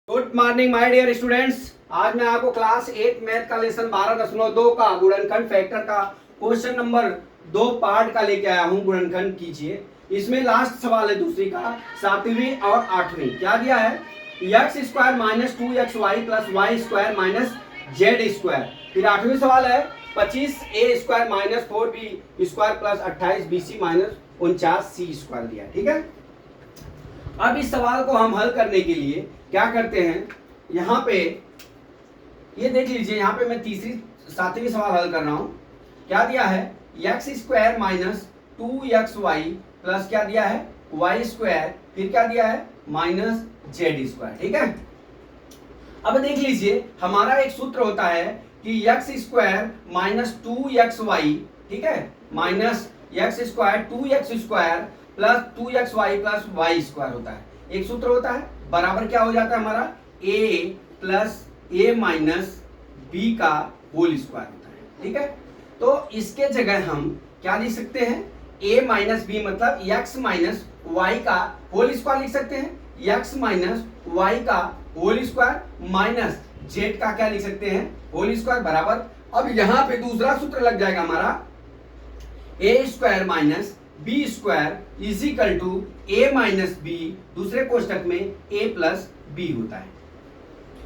Good morning my dear students. आज मैं आपको क्लास 8 मैथ का लेसन 12.2 का गुणनखंड फैक्टर का क्वेश्चन नंबर 2 पार्ट का लेके आया हूं। गुणनखंड कीजिए। इसमें लास्ट सवाल है दूसरी का, 7वीं और 8वीं। क्या दिया है? x square minus 2xy plus y square minus z square. फिर 8वीं सवाल है 25a square minus 4b square plus 28bc minus 49c square दिया। ठीक है, अब इस सवाल को हम हल करने के लिए क्या करते हैं, यहाँ पे ये देख लीजिए। यहाँ पे मैं 7वीं सवाल हल कर रहा हूं। क्या दिया है? x square minus 2xy plus क्या दिया है? y स्क्वायर, फिर क्या दिया है? Minus z square. ठीक है, अब देख लीजिए हमारा एक सूत्र होता है कि x स्क्वायर माइनस 2xy, ठीक है, minus x square 2x square plus 2xy plus y square होता है। एक सूत्र होता है बराबर क्या हो जाता है हमारा? a plus a minus b का होल स्क्वायर होता है। ठीक है, तो इसके जगह हम क्या लिख सकते हैं? a माइनस बी मतलब x माइनस वाई का होल स्क्वायर लिख सकते हैं। x माइनस वाई का होल स्क्वायर माइनस जेड का क्या लिख सकते हैं? होल स्क्वायर बराबर। अब यहां पे दूसरा सूत्र लग जाएगा हमारा, a square minus b square is equal to a minus b, दूसरे कोष्टक में a प्लस बी होता है।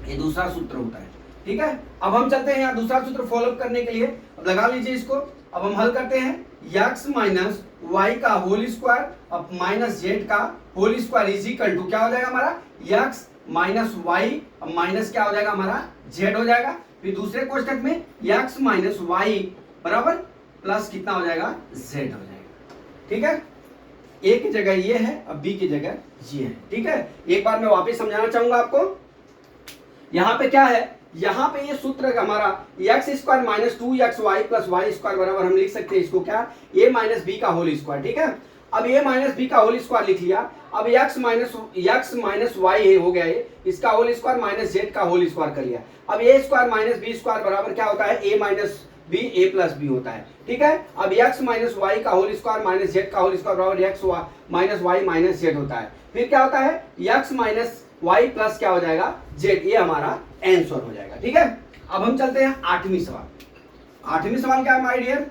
ये दूसरा सूत्र होता है। ठीक है, अब हम चलते हैं यहाँ दूसरा सूत्र फॉलो करने के लिए। अब लगा लीजिए इसको। अब हम हल करते हैं। x माइनस वाई का होल स्क्वायर अब माइनस जेड का whole square is equal to क्या हो जाएगा हमारा? x माइनस वाई अब माइनस क्या हो जाएगा हमारा? जेड हो जाएगा। फिर दूसरे कोष्टक में x माइनस वाई बराबर प्लस कितना हो जाएगा? जेड हो जाएगा। ठीक है, ए की जगह ये है, अब बी की जगह ये है। ठीक है, एक बार मैं वापस समझाना चाहूंगा आपको। यहां पे क्या है? यहां पे ये सूत्र हमारा x square minus 2xy plus y square बराबर हम लिख सकते हैं इसको क्या? a माइनस बी का होल स्क्वायर। ठीक है, अब a माइनस बी का होल स्क्वायर लिख लिया। अब x माइनस वाई हो गया ये, इसका होल स्क्वायर माइनस जेड का होल स्क्वायर कर लिया। अब a square minus b square बराबर क्या होता है? a minus b a plus b होता है। ठीक है, अब x माइनस वाई का होल स्क्वायर माइनस जेड का होल स्क्वायर बराबर x minus y minus z होता है। फिर क्या होता है? x माइनस वाई प्लस क्या हो जाएगा? जेड। ये हमारा आंसर हो जाएगा। ठीक है, अब हम चलते हैं 8वीं सवाल। 8वीं सवाल क्या है माय डियर?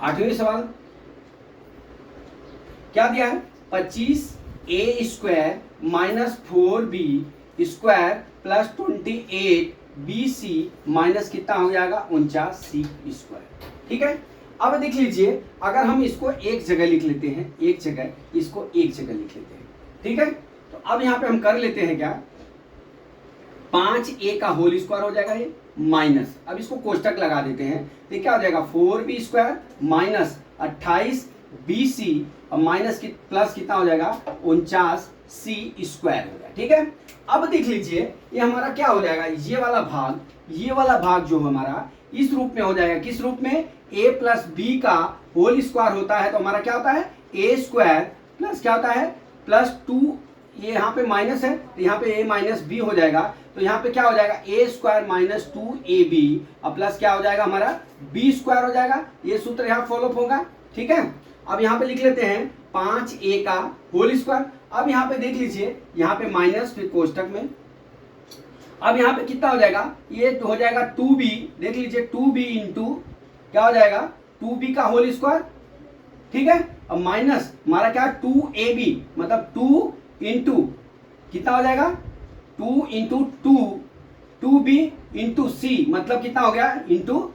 8वीं सवाल क्या दिया है? 25a square minus 4b square plus 28bc minus कितना हो जाएगा? 49c square. ठीक है, अब देख लीजिए अगर हम इसको एक जगह लिख लेते हैं, एक जगह इसको एक जगह लिख लेते हैं। ठीक है, तो अब यहां पे हम कर लेते हैं क्या? 5a का होल स्क्वायर हो जाएगा ये माइनस, अब इसको कोष्टक लगा देते हैं तो क्या हो जाएगा? 4b स्क्वायर माइनस 28bc और माइनस की प्लस कितना हो जाएगा? 49c स्क्वायर हो जाएगा। ठीक है, अब देख लीजिए ये हमारा क्या हो जाएगा? ये वाला भाग जो हमारा इस रूप में हो जाएगा। किस रूप में? a प्लस बी का होल स्क्वायर होता है तो हमारा क्या होता है? a स्क्वायर प्लस क्या होता है? प्लस 2, ये यहाँ पे माइनस है तो यहाँ पे a माइनस बी हो जाएगा। तो यहाँ पे क्या हो जाएगा? a स्क्वायर माइनस 2ab और प्लस क्या हो जाएगा हमारा? b स्क्वायर हो जाएगा। ये सूत्र यहाँ फॉलो होगा। ठीक है, अब यहाँ पे लिख लेते हैं 5a का होल स्क्वायर। अब यहाँ पे देख लीजिए, यहाँ पे माइनस फिर कोष्टक में। अब यहाँ पे कितना हो जाएगा? ये हो जाएगा 2b। देख लीजिए 2b इंटू क्या हो जाएगा? 2b का होल स्क्वायर। ठीक है, अब माइनस हमारा क्या? 2ab मतलब 2 इंटू कितना हो जाएगा? 2 इंटू 2b इंटू c मतलब कितना हो गया? Into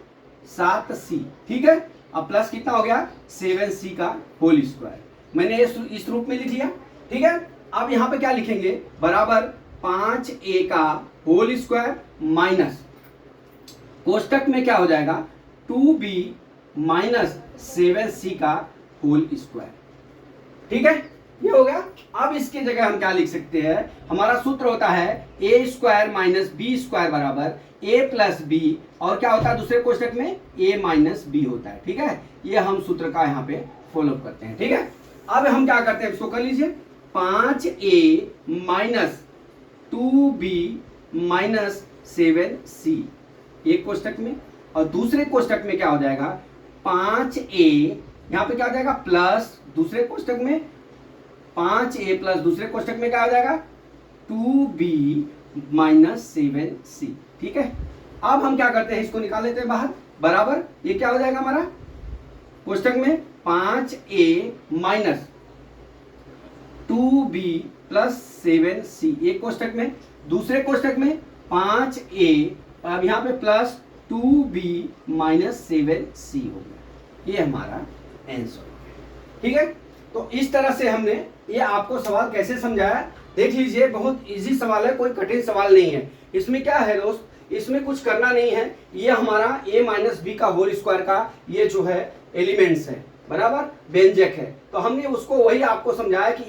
7c। ठीक है, अब प्लस कितना हो गया? 7c का होल स्क्वायर। मैंने इस रूप में लिख लिया। ठीक है, अब यहाँ पे क्या लिखेंगे? बराबर 5a का होल स्क्वायर माइनस कोष्टक में क्या हो जाएगा? 2b माइनस 7c का होल स्क्वायर। ठीक है, ये हो गया। अब इसकी जगह हम क्या लिख सकते हैं? हमारा सूत्र होता है a square minus b square बराबर a प्लस बी और क्या होता है दूसरे कोष्टक में? a माइनस बी होता है। ठीक है, ये हम सूत्र का यहाँ पे फॉलो करते हैं। ठीक है, अब हम क्या करते हैं? इसको कर लीजिए 5a minus 2b minus 7c एक कोष्टक में और दूसरे कोष्टक में क्या हो जाएगा? 5a यहाँ पे क्या हो जाएगा? प्लस दूसरे कोष्टक में 5a प्लस दूसरे कोष्टक में क्या हो जाएगा? 2b minus 7c। ठीक है, अब हम क्या करते हैं, इसको निकाल लेते हैं बाहर, बराबर ये क्या हो जाएगा हमारा कोष्टक में 5a minus 2b plus 7c, एक कोष्टक में, दूसरे कोष्टक में 5a, अब यहाँ पे प्लस 2b माइनस 7c हो गया। ये हमारा आंसर हो गया। ठीक है, तो इस तरह से हमने ये आपको सवाल कैसे समझाया देख लीजिए, बहुत इजी सवाल है, कोई कठिन सवाल नहीं है। इसमें क्या है दोस्त, इसमें कुछ करना नहीं है, ये हमारा a माइनस बी का होल स्क्वायर का ये जो है एलिमेंट्स है, बराबर व्यंजक है, तो हमने उसको वही आपको समझाया कि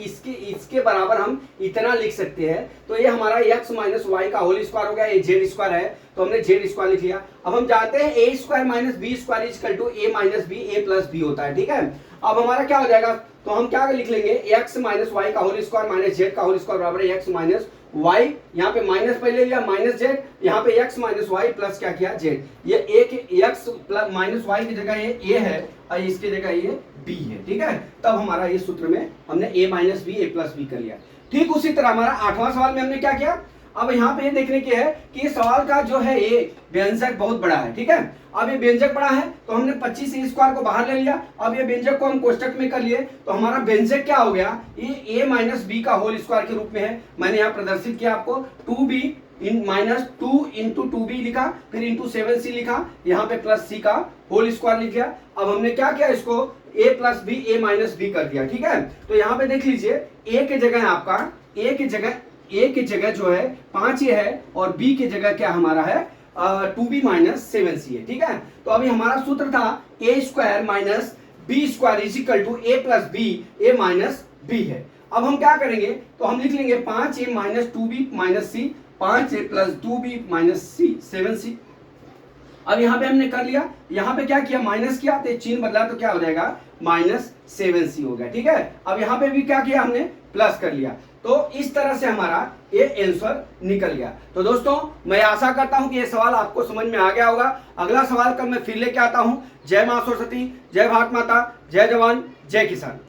इसके बराबर हम इतना लिख सकते हैं। तो ये हमारा x माइनस वाई का होल स्क्वायर हो गया, ये जेड स्क्वायर है तो हमने जेड स्क्वायर लिख लिया। अब हम जानते हैं a square minus b square equal to a minus b, a plus b होता है। ठीक है, अब हमारा क्या हो जाएगा, तो हम क्या लिख लेंगे, x माइनस वाई का होल स्क्वायर माइनस जेड का होल स्क्वायर बराबर है x माइनस वाई, यहाँ पे माइनस पहले लिया माइनस जेड, यहाँ पे x माइनस वाई प्लस क्या किया जेड, ये एक x प्लस माइनस वाई की जगह ये a है और इसकी जगह ये b है। ठीक है, तब हमारा ये सूत्र में हमने a minus b a plus b कर लिया। ठीक उसी तरह हमारा 8वां सवाल में हमने क्या किया, अब यहाँ पे ये देखने की है कि ये सवाल का जो है ये व्यंजक बहुत बड़ा है। ठीक है, अब ये व्यंजक बड़ा है तो हमने 25 स्क्वायर को बाहर ले लिया, अब ये व्यंजक को हम कोष्टक में कर लिए, तो हमारा व्यंजक क्या हो गया, ये a माइनस बी का होल स्क्वायर के रूप में है। मैंने यहाँ प्रदर्शित किया आपको 2b इन माइनस 2 इंटू 2b लिखा, फिर इंटू 7c लिखा, यहाँ पे प्लस c का होल स्क्वायर लिख लिया। अब हमने क्या किया, इसको a plus b a minus b कर दिया। ठीक है, तो यहाँ पे देख लीजिए a की जगह आपका a की जगह जो है 5a है और b की जगह क्या हमारा है 2b माइनस 7c है। ठीक है, तो अभी हमारा सूत्र था a square minus b square is equal to a plus b a minus b है। अब हम क्या करेंगे, तो हम लिख लेंगे 5a minus 2b minus c, 5a plus 2b minus c 7c। अब यहाँ पे हमने कर लिया, यहाँ पे क्या किया माइनस किया तो चिन्ह बदला तो क्या हो जाएगा माइनस 7c हो गया। ठीक है, अब यहाँ पे भी क्या किया हमने प्लस कर लिया, तो इस तरह से हमारा ये आंसर निकल गया। तो दोस्तों मैं आशा करता हूं कि ये सवाल आपको समझ में आ गया होगा। अगला सवाल कल मैं फिर लेके आता हूं। जय मां सरस्वती, जय भारत माता, जय जवान, जय किसान।